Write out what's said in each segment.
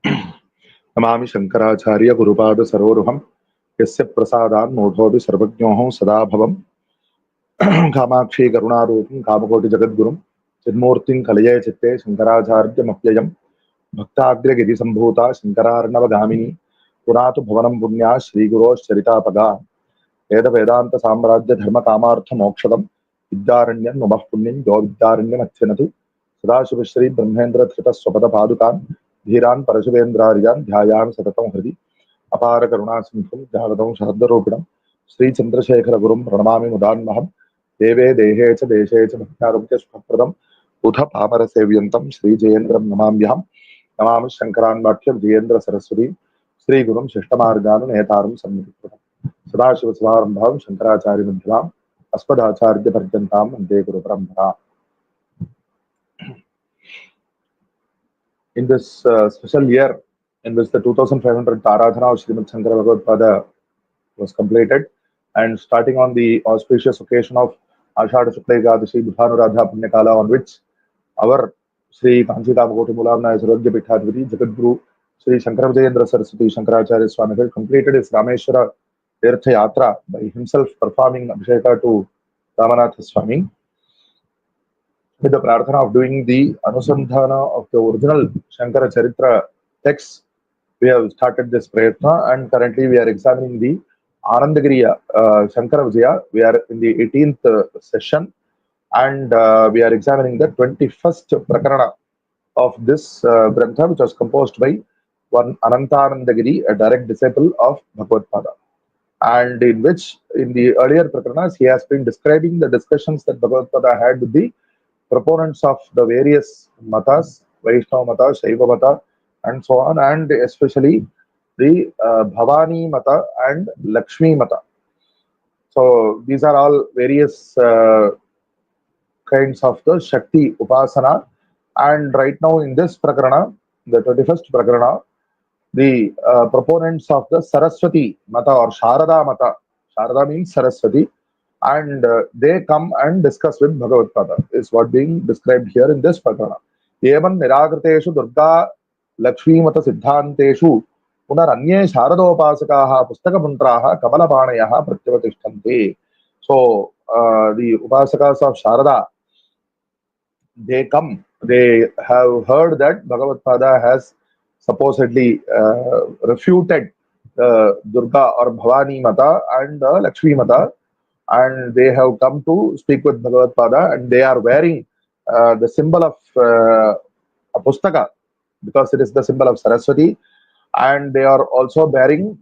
नमामि शंकराचार्य गुरुपाद सरोरुहं यस्य प्रसादान् मोढोऽपि सर्वज्ञोऽहं सदा भवम् कामाक्षी करुणारूपं कामकोटि जगद्गुरुं चिन्मूर्तिं कलये चित्ते शंकराचार्यमप्ययम् भक्ताग्रगिरि सम्भूता शंकरार्णवगामिनी पुनातु भवनं पुण्या श्रीगुरोश्चरितापगा वेद वेदांत साम्राज्य धर्म कामार्थ मोक्षदं विद्यारण्यं नमः पुण्यं यो विद्यारण्यमत्यनतु सदाशिवश्री ब्रह्मेन्द्र धृत स्वपद पादुकान् धीरान् परशुवेन्द्रार्यान् ध्यायामि सततं हृदि अपार करुणा सिंधुं जागदं शरद्रूपिणं श्री चंद्रशेखर गुरुं प्रणमामि मुदान्महं देवे देहे च देशे च भक्तारोग्य सुखप्रदं उथ पामर सेव्यन्तं श्री जयेन्द्रं नमाम्यहं नमामि शंकरान् वाक्य विजयेन्द्र सरस्वती श्री गुरुं शिष्टमार्गानुनेतारं सम्यक् सदाशिवसमारम्भां शंकराचार्यमध्यमाम् अस्मदाचार्यपर्यन्तां वन्दे गुरुपरम्पराम्. In this special year in which the 2500th Aradhana of Srimad Shankara Bhagavad was completed, and starting on the auspicious occasion of Ashada Shukla Ekadashi Budhanuradha Punyakala, on which our Sri Kanchi Kamakoti Mulamna Sarvagya Pithadviti Jagadguru Sri Shankara Vijayam Saraswati Shankaracharya Swami completed his Rameshwara Tirtha Yatra by himself performing Abhisheka to Ramanatha Swami, with the prarthana of doing the Anusandhana of the original Shankara Charitra text. We have started this prayatna, and currently we are examining the Anandagiriya Shankara Vijaya. We are in the 18th session, and we are examining the 21st prakarana of this grantha, which was composed by one Anantanandagiri, a direct disciple of Bhagavad Pada, and in which, in the earlier prakaranas, he has been describing the discussions that Bhagavad Pada had with the proponents of the various matas, Vaishnava Mata, Shaiva Mata, and so on, and especially the Bhavani Mata and Lakshmi Mata. So these are all various kinds of the Shakti Upasana, and right now in this Prakarana, the 21st Prakarana, the proponents of the Saraswati Mata or Sharada Mata, Sharada means Saraswati, and they come and discuss with Bhagavad Pada, is what being described here in this Prakarana. Evan Niragrateshu Durga Lakshmi Mata Siddhanteshu Punaranye Sharadopasakaha Pustakapuntraha Kamalapanayaha Pratyavatishtanti. So the Upasakas of Sharada, they come, they have heard that Bhagavad Pada has supposedly refuted Durga or Bhavani Mata and Lakshmi Mata, and they have come to speak with Bhagavad Pada, and they are wearing the symbol of a pustaka, because it is the symbol of Saraswati, and they are also bearing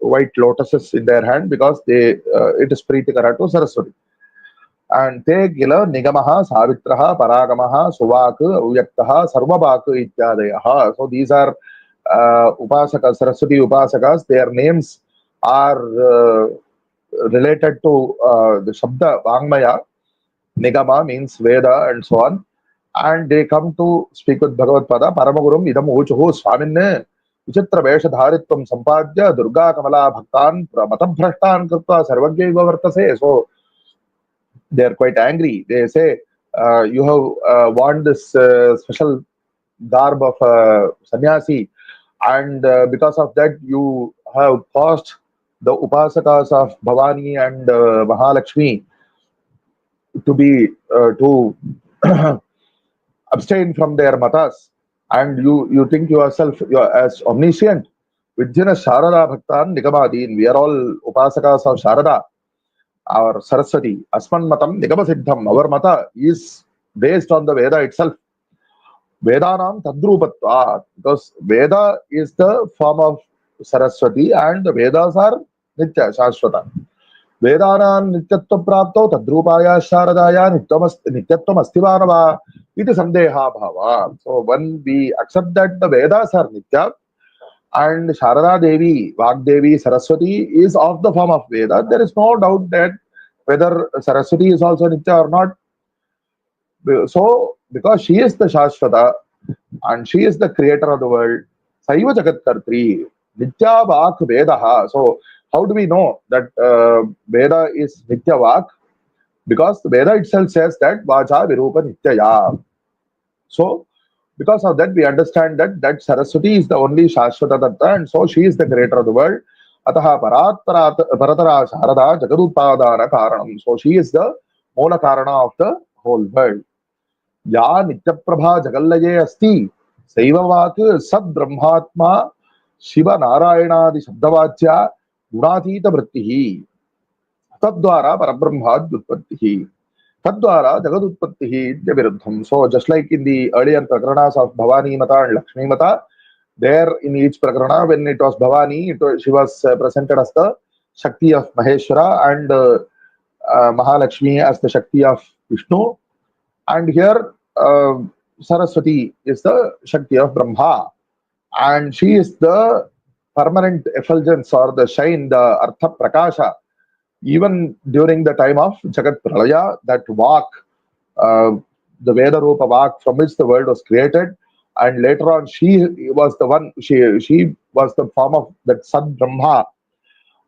white lotuses in their hand, because they it is Pritikara to Saraswati. And te gila nigamaha savitraha paragamaha suvak avyaktaha sarvabak ityadayaha. So these are upasakas, Saraswati upasakas. Their names are related to the Shabda Vangmaya. Nigama means Veda and so on. And they come to speak with Bhagavad Pada. Paramagurum idam uchuhu swaminne vichitra veshadharitvam sampadya Durga Kamala Bhaktan matabhrashtan krutva sarvagya vartase. So they are quite angry. They say, you have worn this special garb of sannyasi, and because of that you have caused the upasakas of Bhavani and Mahalakshmi to be to abstain from their matas, and you think yourself you are as omniscient. Vijjana Sharada Bhaktan Nigamadin. We are all upasakas of Sharada, our Saraswati. Asman Matam Nigama Siddham. Our mata is based on the Veda itself. Vedanam Tadrupatva. Because Veda is the form of Saraswati, and the Vedas are Nitya, Shashwata. Vedanam Nityatva Prapto Tadrupaya Sharadaya Nityatvam Astivanava Iti Sandeha Bhava. So when we accept that the Vedas are Nitya, and Sharada Devi, Vagdevi, Saraswati is of the form of Veda, there is no doubt that whether Saraswati is also Nitya or not. So, because she is the Shashwata and she is the creator of the world, Saiva Jagat Kartri, Nitya Vak Vedaha. So, how do we know that Veda is Nitya Vak? Because the Veda itself says that Vacha Virupa Nityaya. So, Because of that, we understand that Saraswati is the only Shashvata Tattva, and so she is the creator of the world. Ataha Paratara Sharada Jagadutpadana Karanam. So she is the Mola Karana of the whole world. Ya Nityaprabha Jagallaye Asti Saivavak Sad Brahmatma Shiva Narayana Di Shabdavachya Gunatita Vrittihi Tadwara Parabrahmad Utpattihi Tadwara Jagadutpattihi Viruddham. So just like in the earlier Prakranas of Bhavani Mata and Lakshmi Mata, there in each Prakrana, when it was Bhavani, she was presented as the Shakti of Maheshwara and Mahalakshmi as the Shakti of Vishnu. And here Saraswati is the Shakti of Brahma. And she is the permanent effulgence or the shine, the Artha Prakasha. Even during the time of Jagat Pralaya, that Vak, the Veda Rupa Vak from which the world was created, and later on she was the one, she was the form of that Sad Brahma,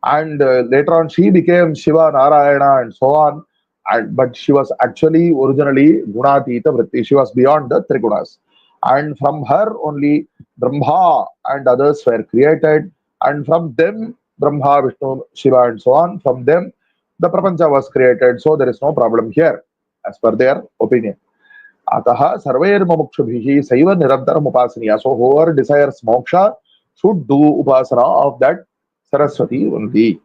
and later on she became Shiva, Narayana, and so on. And but she was actually originally Gunatita Vritti. She was beyond the Trigunas, and from her only Brahma and others were created, and from them Brahma, Vishnu, Shiva, and so on. From them the Prapancha was created. So there is no problem here, as per their opinion. Ataha sarvair mumukshubhihi saiva nirantaram upasaniya. So whoever desires moksha should do upasana of that Saraswati only.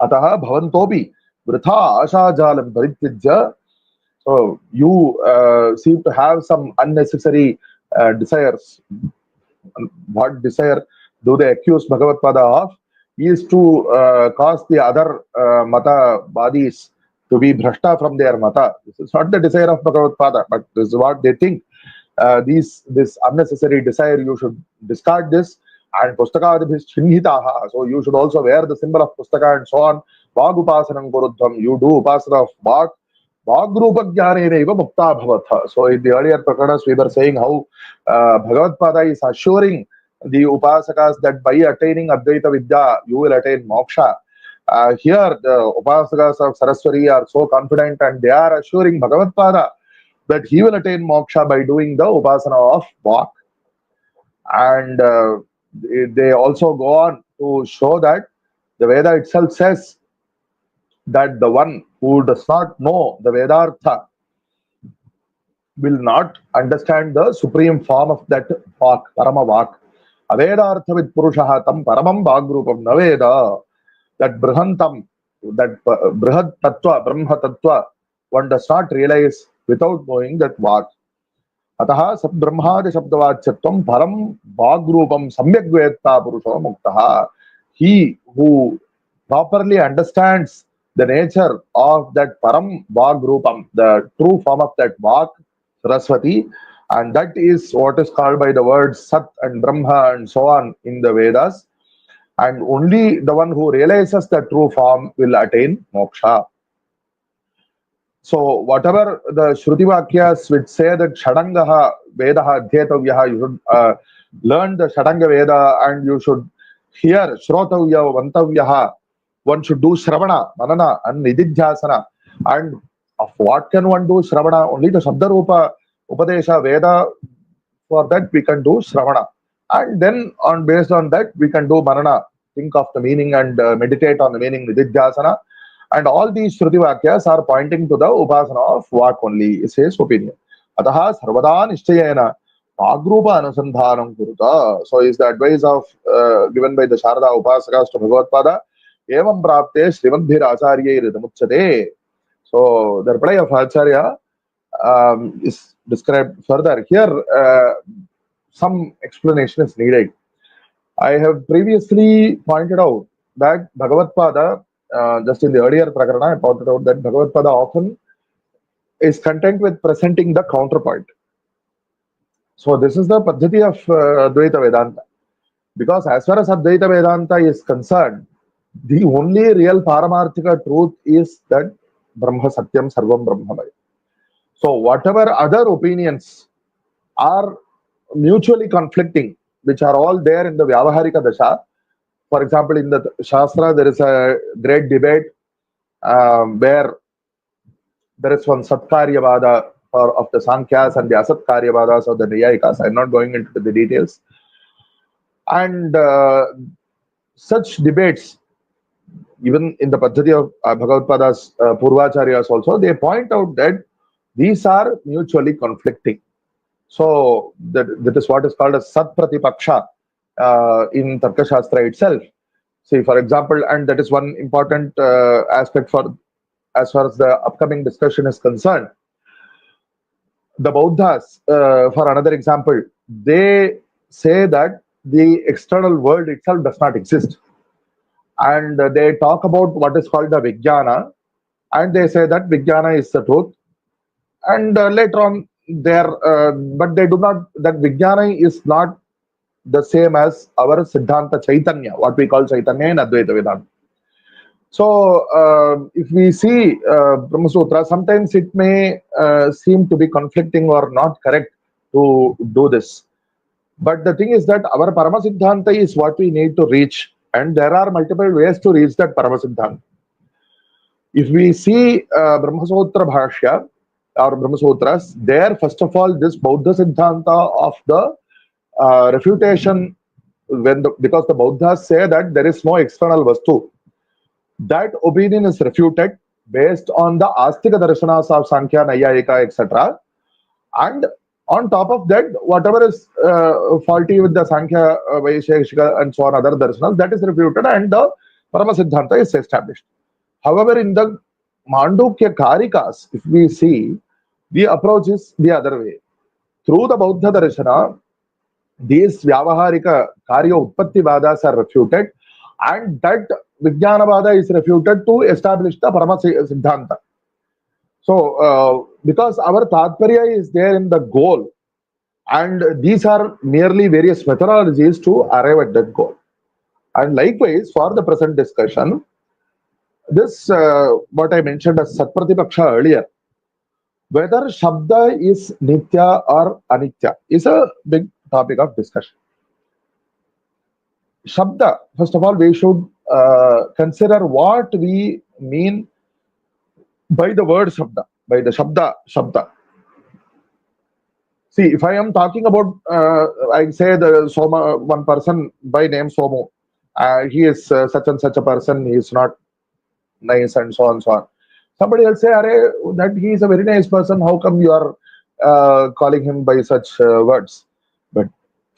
Ataha bhavantopi vritha ashajalam paritijya. So you seem to have some unnecessary desires. What desire do they accuse Bhagavad Pada of? Is to cause the other Mata Badis to be bhrashta from their Mata. This is not the desire of Bhagavad Pada, but this is what they think. This unnecessary desire, you should discard this. And Pustakadibhis Chinhitaha. So you should also wear the symbol of Pustaka and so on. Vagupasanam Gurudham. You do upasana of Vag. Vagrupa Jnanenaiva Mukta Bhavatha. So in the earlier Prakaras, we were saying how Bhagavad Pada is assuring the upasakas that by attaining Advaita Vidya, you will attain moksha. Here, the upasakas of Saraswati are so confident and they are assuring Bhagavad Pada that he will attain moksha by doing the upasana of Vak. And they also go on to show that the Veda itself says that the one who does not know the Vedartha will not understand the supreme form of that Vak, Parama Vak. Avedarthavid Purushaha tam Paramam Bhagrupam Naveda. That Brihantam, that Brihad Tattva, Brahma Tattva, one does not realize without knowing that Vak. Ataha Sab Brahmadi Shabdavachyatvam Param Bhagrupam Samyak Vetta Purusha Muktaha. He who properly understands the nature of that Param Bhagrupam, the true form of that Vak, Saraswati, and that is what is called by the words Sat and Brahma and so on in the Vedas. And only the one who realizes the true form will attain moksha. So whatever the Shruti Vakyas which say that Shadangaha Vedaha Adhyetavyaha, you should learn the Shadanga Veda and you should hear Shrotavya Vantavyaha, one should do Shravana, Manana and Nididhyasana. And of what can one do Shravana? Only the Shabdarupa Upadesha Veda, for that we can do Shravana. And then based on that we can do Manana, think of the meaning and meditate on the meaning, Nididhyasana. And all these Shruti Vakyas are pointing to the Upasana of Vak only, is his opinion. Ataha Sarvada Nishchayena Agrupa Anusandhanam Kuruta. So is the advice of given by the Sharada Upasakas to Bhagavad Pada. Evam Prapte Srimandhir Acharya Ridamuchate. So the reply of Acharya is described further. Here some explanation is needed. I have previously pointed out that Bhagavad Pada, just in the earlier Prakarana, I pointed out that Bhagavad Pada often is content with presenting the counterpoint. So this is the Paddhati of Advaita Vedanta. Because as far as Advaita Vedanta is concerned, the only real Paramarthika truth is that Brahma Satyam Sarvam Brahmamaya. So whatever other opinions are mutually conflicting, which are all there in the Vyavaharika Dasha. For example, in the Shastra, there is a great debate where there is one Satkaryavada or of the Sankhya's and the Asat Karyavadas of the Nayayikas. I'm not going into the details. And such debates, even in the Paddhati of Bhagavad-pada's Purvacharyas also, they point out that these are mutually conflicting. So that is what is called as Sat Pratipaksha in Tarka Shastra itself. See, for example, and that is one important aspect for as far as the upcoming discussion is concerned. The Buddhas, for another example, they say that the external world itself does not exist. And they talk about what is called the Vijnana, and they say that Vijnana is the truth. And later on, but they do not, that Vijnana is not the same as our Siddhanta Chaitanya, what we call Chaitanya in Advaita Vedanta. So, if we see Brahma Sutra, sometimes it may seem to be conflicting or not correct to do this. But the thing is that our Paramasiddhanta is what we need to reach, and there are multiple ways to reach that Paramasiddhanta. If we see Brahma Sutra Bhashya or Brahma Sutras, there, first of all, this Bauddha Siddhanta of the refutation, because the Buddhas say that there is no external vastu. That opinion is refuted based on the Astika Darshanas of Sankhya, Nayayika, etc. And on top of that, whatever is faulty with the Sankhya, Vaisheshika, and so on, other darshanas, that is refuted and the Paramasiddhanta is established. However, in the Mandukya Karikas, if we see, the approach is the other way. Through the Bauddha Darshana, these Vyavaharika Karya Utpatti Vadas are refuted, and that Vijnanavada is refuted to establish the Paramasiddhanta. So, because our Tatparya is there in the goal, and these are merely various methodologies to arrive at that goal. And likewise, for the present discussion, this, what I mentioned as Satpratipaksha earlier, whether Shabda is Nitya or Anitya is a big topic of discussion. Shabda, first of all, we should consider what we mean by the word Shabda, by the Shabda. See, if I am talking about, I say the Soma, one person by name Somo, he is such and such a person, he is not nice, and so on and so on. Somebody else say, that he is a very nice person, how come you are calling him by such words? But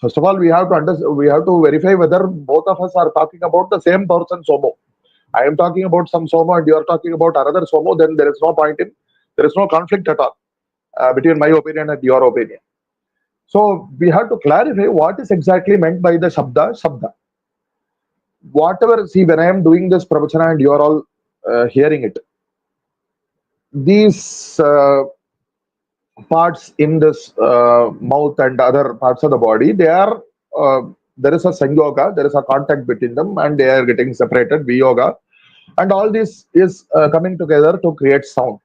first of all, we have to verify whether both of us are talking about the same person, Somo. I am talking about some Somo and you are talking about another Somo, then there is no point in, there is no conflict at all between my opinion and your opinion. So we have to clarify what is exactly meant by the Shabda. Whatever, see, when I am doing this pravachana and you are all hearing it, these parts in this mouth and other parts of the body, they are, there is a sanyoga, there is a contact between them, and they are getting separated, viyoga, and all this is coming together to create sound.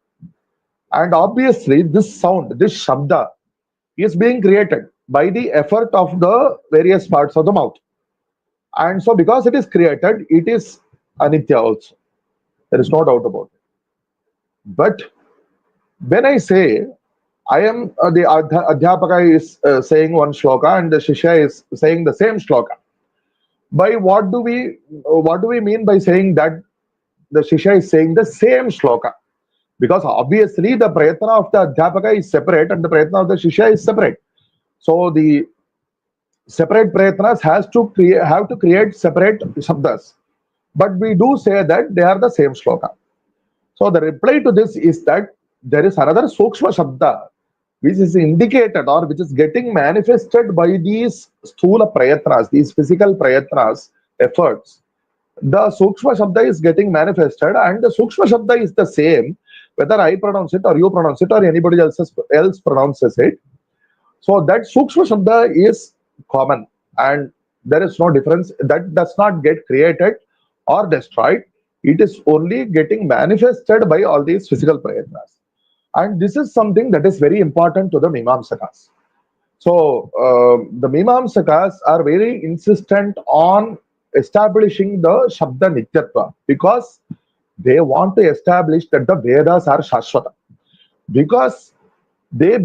And obviously, this sound, this Shabda, is being created by the effort of the various parts of the mouth. And so, because it is created, it is Anitya also. There is no doubt about it. But when I say, I am the Adhyapaka is saying one shloka and the Shishya is saying the same shloka. By what do we mean by saying that the Shishya is saying the same shloka? Because obviously the prayatna of the Adhyapaka is separate and the prayatna of the Shishya is separate. So the separate prayatnas have to create separate shabdas. But we do say that they are the same shloka. So the reply to this is that there is another Sukshma Shabda which is indicated or which is getting manifested by these sthula prayatnas, these physical prayatnas, efforts. The Sukshma Shabda is getting manifested, and the Sukshma Shabda is the same whether I pronounce it or you pronounce it or anybody else pronounces it. So that Sukshma Shabda is common and there is no difference. That does not get created or destroyed. It is only getting manifested by all these physical prayatnas. And this is something that is very important to the Mimamsakas. So the Mimamsakas are very insistent on establishing the Shabda Nityatva because they want to establish that the Vedas are Shashvata. Because they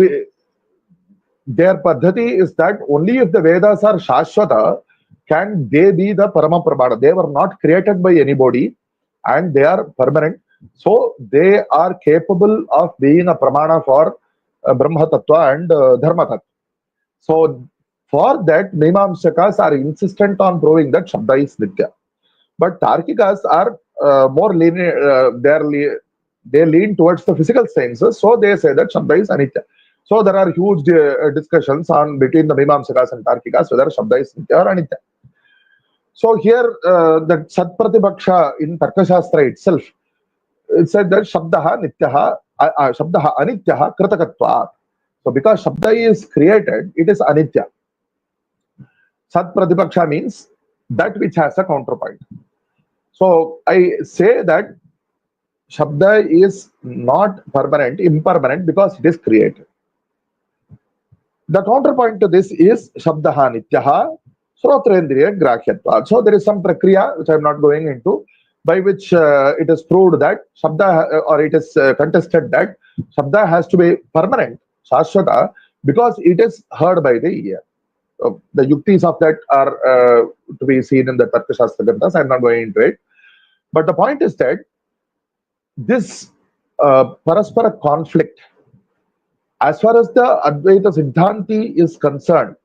their paddhati is that only if the Vedas are Shashwata can they be the Parama Pramana. They were not created by anybody and they are permanent. So they are capable of being a Pramana for Brahma Tattva and Dharma Tattva. So for that, Mimamsakas are insistent on proving that Shabda is Nitya. But Tarkikas are more lenient, they lean towards the physical sciences, so they say that Shabda is Anitya. So there are huge discussions on between the Mimamsakas and Tarkikas whether Shabda is Nitya or Anitya. So here, the Satpratipaksha in Tarkashastra itself, it said that Shabdaha Nityaha, Shabdaha Anityaha Kritakatva. So because Shabda is created, it is Anitya. Sat Pratipaksha means that which has a counterpoint. So I say that Shabda is not permanent, impermanent because it is created. The counterpoint to this is Shabdaha Nityaha Srotrendriya Grahyatva. So there is some prakriya which I am not going into, by which it is proved that Shabda, or it is contested that Shabda has to be permanent, Shashwata, because it is heard by the ear. The yuktis of that are to be seen in the Tarkashastra Granthas. I am not going into it. But the point is that this Paraspara conflict, as far as the Advaita Siddhanti is concerned,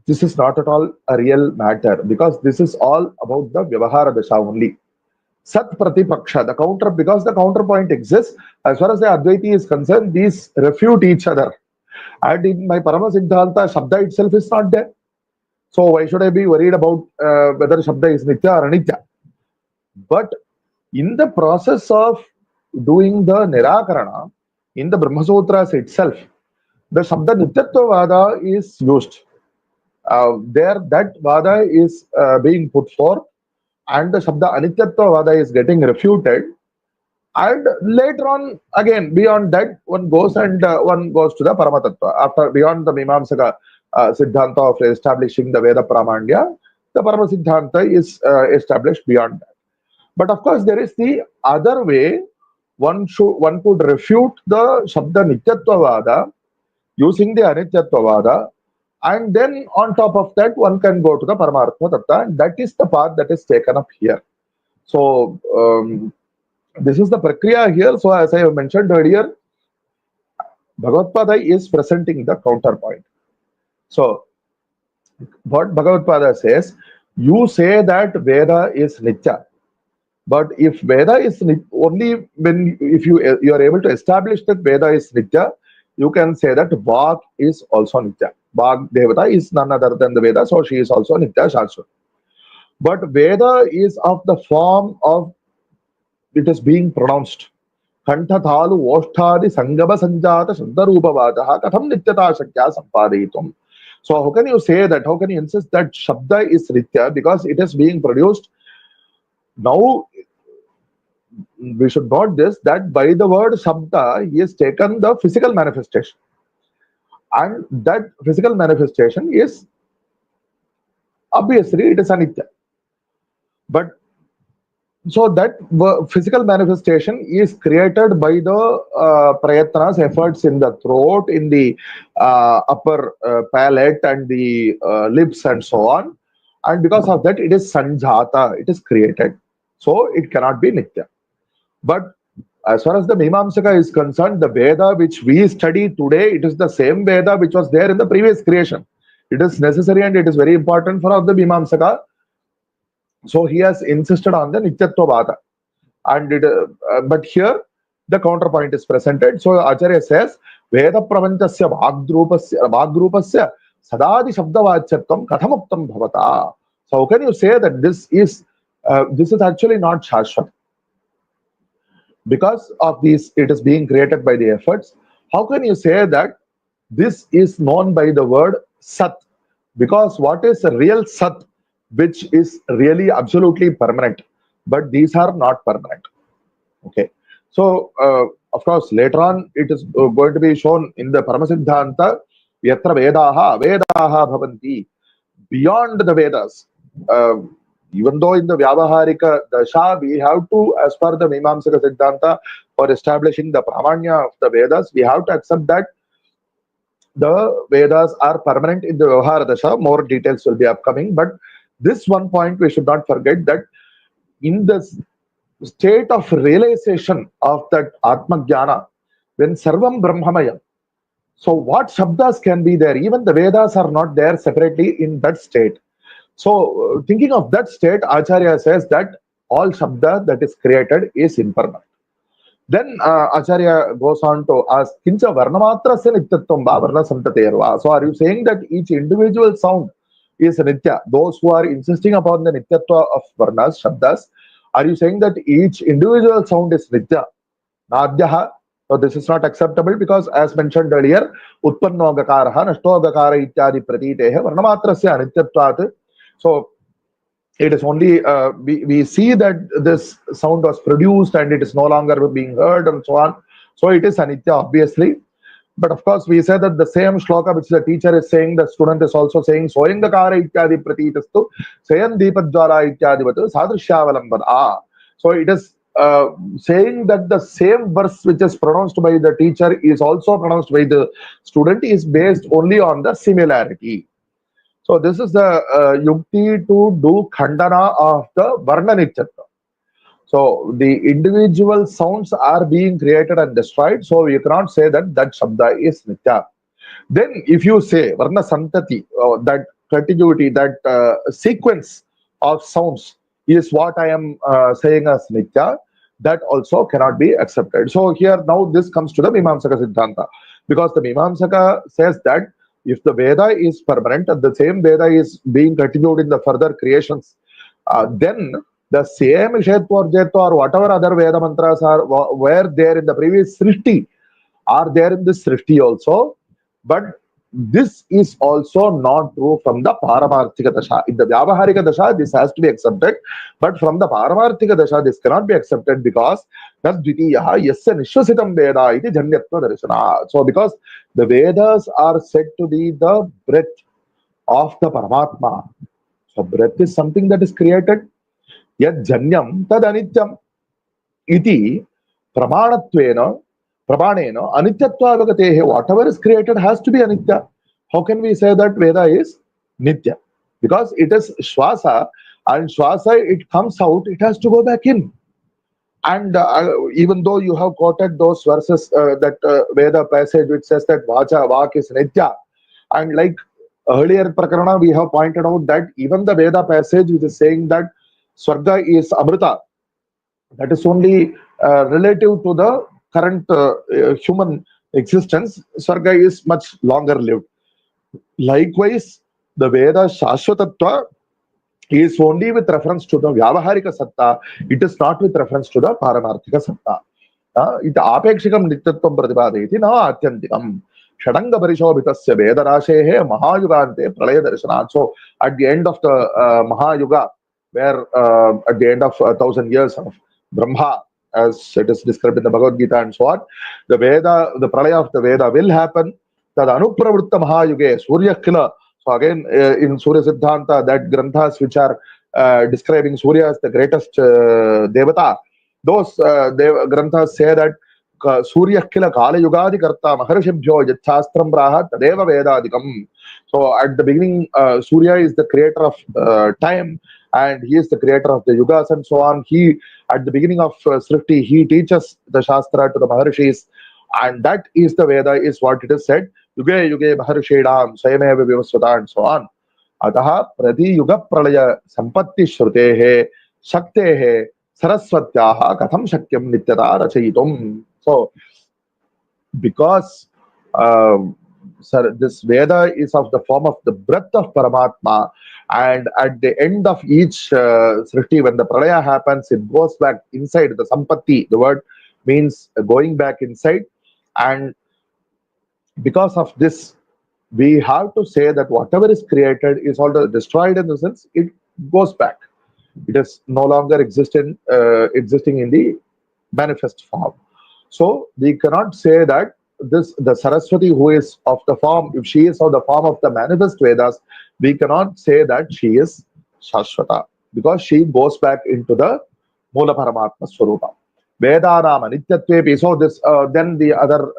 this is not at all a real matter because this is all about the Vyavahara Dasha only. Sat Pratipaksha, the counter, because the counterpoint exists, as far as the Advaiti is concerned, these refute each other. And in my Parama Siddhanta, Shabda itself is not there. So why should I be worried about whether Shabda is Nitya or Anitya? But in the process of doing the Nirakarana, in the Brahma Sutras itself, the Shabda Nityatva Vada is used. There, that Vada is being put forth, and the Shabda Anityatva Vada is getting refuted. And later on, again, beyond that, one goes and one goes to the Paramatattva. After, beyond the Mimamsaka Siddhanta of establishing the Veda Pramandya, the Parama Siddhanta is established beyond that. But of course, there is the other way. One could refute the Shabda Nityatva Vada using the Anityatva Vada, and then on top of that, one can go to the Paramartha Tattva, and that is the path that is taken up here. So, this is the prakriya here. So, as I have mentioned earlier, Bhagavad is presenting the counterpoint. So, what Bhagavad says, you say that Veda is Nitya. But if Veda is only when if you are able to establish that Veda is Nitya, you can say that Vak is also Nitya. Vak Devata is none other than the Veda, so she is also Nitya Shashwat. But Veda is of the form of it is being pronounced. Kantha thalu osthadi sangama sanjata shantarupa vajaha katham nityata shakya sampadayitum. So how can you say that? How can you insist that Shabda is Nitya because it is being produced? Now, we should note this, that by the word Shabda, he has taken the physical manifestation. And that physical manifestation is, obviously, it is Anitya. But, so that physical manifestation is created by the prayatnas, efforts in the throat, in the upper palate and the lips and so on. And because of that, it is Sanjata, it is created. So it cannot be Nitya. But as far as the Mimamsaka is concerned, the Veda which we study today, it is the same Veda which was there in the previous creation. It is necessary and it is very important for the Mimamsaka. So he has insisted on the Nityatva Vada. And but here the counterpoint is presented. So Acharya says, Veda Pravanchasya Vagrupasya Sadadi Shabdavachyatvam Kathamuktam Bhavata. So how can you say that this is actually not Shashwat? Because of this, it is being created by the efforts. How can you say that this is known by the word Sat? Because what is a real Sat, which is really absolutely permanent? But these are not permanent. Okay. So, of course, later on, it is going to be shown in the Paramasiddhanta, Yatra Vedaha, Vedaha Bhavanti, beyond the Vedas. Even though in the Vyavaharika Dasha, we have to, as per the Mimamsaka Siddhanta, for establishing the Pramanya of the Vedas, we have to accept that the Vedas are permanent in the Vyavahara Dasha. More details will be upcoming. But this one point we should not forget, that in the state of realization of that Atma Jnana, when Sarvam Brahmamayam, so what Shabdas can be there? Even the Vedas are not there separately in that state. So thinking of that state, Acharya says that all Shabda that is created is impermanent. Then Acharya goes on to ask, Kincha Varnamatrasya Nityatvam va Varna Santaterva. So are you saying that each individual sound is Nitya? Those who are insisting upon the Nityatva of Varnas, Shabdas, are you saying that each individual sound is Nitya? Nadyaha. So this is not acceptable, because as mentioned earlier, Utpanno Gakaraha, Nashto Gakara Ityadi Pratitehe, Varnamatrasya Nityatvat. So it is only we see that this sound was produced and it is no longer being heard and so on. So it is anitya, obviously. But of course, we say that the same shloka which the teacher is saying, the student is also saying, Soyangakara ityadi pratitastu, Sayan Deepadjwala ityadivatu, Sadrishyavalamban. So it is saying that the same verse which is pronounced by the teacher is also pronounced by the student is based only on the similarity. So this is the yukti to do khandana of the varna nityatva. So the individual sounds are being created and destroyed. So you cannot say that that shabda is nitya. Then if you say varna santati, that continuity, that sequence of sounds is what I am saying as nitya, that also cannot be accepted. So here now this comes to the Mimamsaka Siddhanta, because the Mimamsaka says that if the Veda is permanent and the same Veda is being continued in the further creations, then the same Shetva or Jetva or whatever other Veda mantras are were there in the previous Srishti are there in this Srishti also. But this is also not true from the Paramarthika Dasha. In the Vyavaharika Dasha, this has to be accepted. But from the Paramarthika Dasha, this cannot be accepted, because Tadvitiyaha yasya nishwasitam Veda iti janyatva darshana. So because the Vedas are said to be the breath of the Paramatma. So breath is something that is created. Yad janyam tad anityam iti pramanatvena pramanena anityatva avagatehe. Whatever is created has to be anitya. How can we say that Veda is nitya? Because it is shwasa, and shwasa, it comes out, it has to go back in. And even though you have quoted those verses, that Veda passage which says that Vacha, Vak is Nitya, and like earlier Prakarana, we have pointed out that even the Veda passage which is saying that Swarga is Amrita, that is only relative to the current human existence. Swarga is much longer lived. Likewise, the Veda Shashvatatva is only with reference to the Vyavaharika Satta. It is not with reference to the Paramarthika Satta. It apekshikam nityatvam pratipādeti na atyantikam. Shadanga parishobhitasya Vedarashehe Mahayugante Pralaya Darshanat. So at the end of the Mahayuga, where at the end of 1,000 years of Brahma, as it is described in the Bhagavad Gita and so on, the Veda, the Pralaya of the Veda will happen. Tad anupravritta Mahayuge Surya Kila. So again, in Surya Siddhanta, that granthas which are describing Surya as the greatest devata, those granthas say that Surya Kila Kala Yugadi Karta Maharshibhyo Yachastram Braha Tadeva Vedadikam. So at the beginning, Surya is the creator of time, and he is the creator of the yugas and so on. He, at the beginning of Srishti, he teaches the Shastra to the Maharshis, and that is the Veda, is what it is said. Yuge Yuge Maharshidam Swayameva Vivasvata and so on. Ataha Prati Yuga Pralaya Sampatti Shrutehe Shaktehe Saraswatyaha Katham Shakyam Nityata Rachayitum. So, because this Veda is of the form of the breath of Paramatma, and at the end of each Srishti, when the Pralaya happens, it goes back inside. The Sampatti, the word means going back inside, and because of this, we have to say that whatever is created is already destroyed, in the sense it goes back. It is no longer existing in the manifest form. So we cannot say that the Saraswati, who is of the form, if she is of the form of the manifest Vedas, we cannot say that she is Shashvata. because she goes back into the Mula Paramatma Swarupa. Vedanam Anityatvepi. So this then the other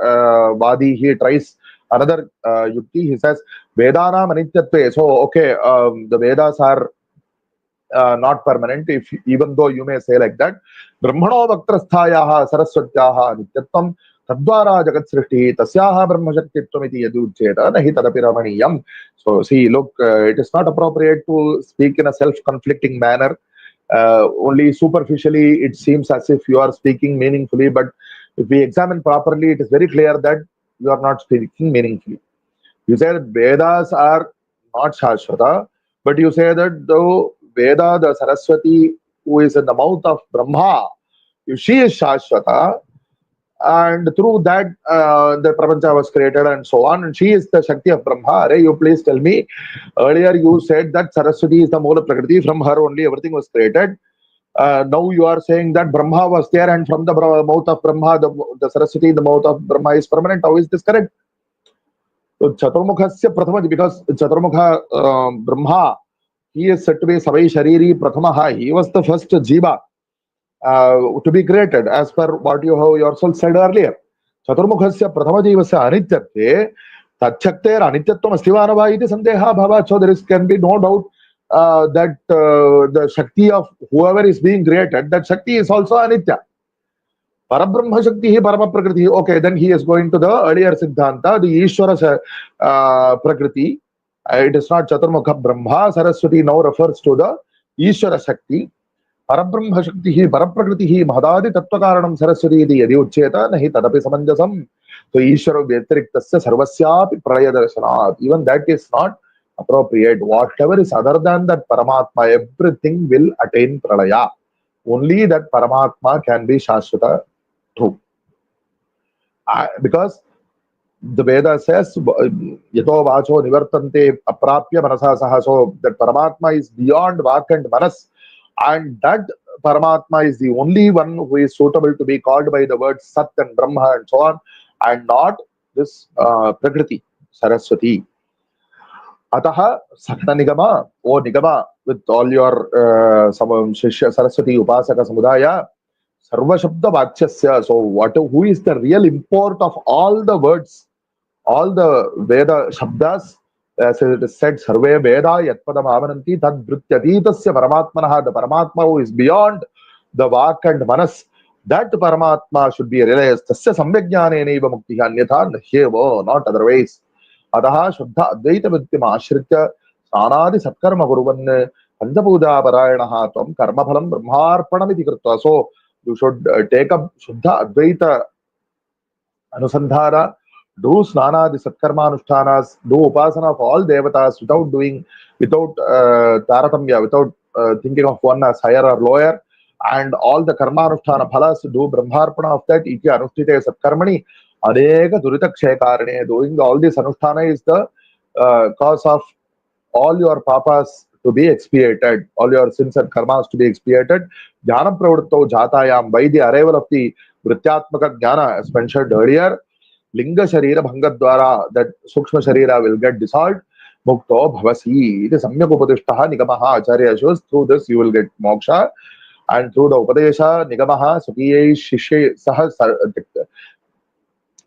Vadi, he tries another yukti. He says Vedanam Anityatve. So okay, the Vedas are not permanent. If even though you may say like that, Brahmano Vaktrasthayaha Saraswatyaha Nityatvam Tadvara Jagat Srishti Tasyaha Brahma Shaktitvam Yaducheta Nahi Tadapi Ramaniyam. So see, look, it is not appropriate to speak in a self-conflicting manner. Only superficially it seems as if you are speaking meaningfully, but if we examine properly, it is very clear that you are not speaking meaningfully. You say that Vedas are not Shashvata, but you say that the Veda, the Saraswati, who is in the mouth of Brahma, if she is Shashvata, and through that the Prapancha was created and so on, and she is the Shakti of Brahma. Are you please tell me, earlier you said that Saraswati is the Mula Prakriti, from her only everything was created. Now you are saying that Brahma was there, and from the mouth of Brahma, the Saraswati in the mouth of Brahma is permanent. How is this correct? So Chaturmukhasya Prathama, because Chaturmukha Brahma, he is said to be Savai Shariri Prathamaha. He was the first Jiva to be created, as per what you have yourself said earlier. Chaturmukhasya Prathama Jivasya Anityatve Tachakter Anityatvam Astivana iti Sandeha Bhava. So there can be no doubt that the Shakti of whoever is being created, that Shakti is also Anitya. Parabrahma Shakti, Parama Prakriti. Okay, then he is going to the earlier Siddhanta, the Ishvara Prakriti. It is not Chaturmukha Brahma. Saraswati now refers to the Ishvara Shakti. Parabrahma Shakti, Paraprakriti, Mahadadi Tattvakaranam Saraswati iti yadi ucheta nahi tadapi samanjasam. So Ishvara Vyatiriktasya Sarvasyapi Pralaya Darshanat. Even that is not appropriate. Whatever is other than that Paramatma, everything will attain Pralaya. Only that Paramatma can be Shashvata. True. Because the Veda says, Yato Vacho Nivartante Aprapya Manasa Saha. So that Paramatma is beyond Vak and Manas. And that Paramatma is the only one who is suitable to be called by the words Sat and Brahma and so on, and not this Prakriti, Saraswati. Ataha Sakta Nigama, O Nigama, with all your Shishya Saraswati Upasaka Samudaya. Sarva Shabda Vachyasya. So, who is the real import of all the words, all the Veda Shabdas? As it is said, Sarve Veda Yatpadam Avananti Tad Vrityatitasya Paramatmanaha. The Paramatma who is beyond the Vak and Manas, that Paramatma should be realized. Tasya Samyajnanenaiva Muktiha Anyatha Nahyeva, not otherwise. Ataha Shuddha Advaita Vidyam Ashritya Sanadi Satkarma Guruvan Panchapuja Parayanaha Tvam Karma Phalam Brahmarpanamiti Kritva. So, you should take up Shuddha Advaita Anusandhara, do Snana, the Satkarma Anushtanas, do Upasana of all Devatas without Taratamya, without thinking of one as higher or lower, and all the Karma Anushtana Phalas, do Brahmarpana of that, Iti Anushtite Satkarmani, Adeka Durita Kshekarane. Doing all this Anushtana is the cause of all your papas to be expiated, all your sins and karmas to be expiated. Jnana pravritto jatayam, by the arrival of the Vrityatmaka Jnana, as mentioned earlier, Linga Sharira Bhangadwara, that Sukshma Sharira will get dissolved. Mukto Bhavasi. It is Samyak Upadishtaha Nigamaha Acharya shows. Through this you will get moksha, and through the Upadesha Nigamaha Sukiyai Shishe Saha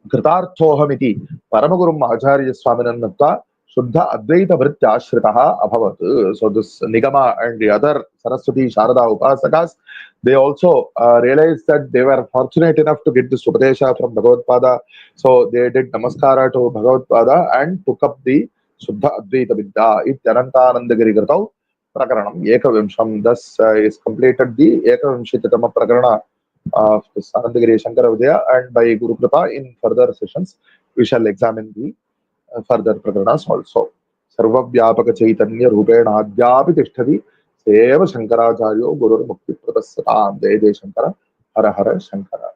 Kritarthohamiti Paramagurum Acharya Swaminanatva Shuddha Advaita Vritya Ashritaha Abhavat. So this Nigama and the other Saraswati Sharada Upasakas, they also realized that they were fortunate enough to get this Upadesha from Bhagavad Pada. So they did Namaskara to Bhagavad Pada and took up the Shuddha Advaita Vidya. Anandagiriya Shankara Prakaranam Ekavimsham. Thus is completed the Ekavimshitama Prakarana of this Anandagiriya Shankara Vijayam, and by Guru Kripa in further sessions we shall examine the further prakaras also. Sarva Vyapaka Chaitanya Rupena Adyapi Tishtati Seva Shankaracharyo Guru Mukti Pradasata. Jai Jai Shankara, Hara Hara Shankara.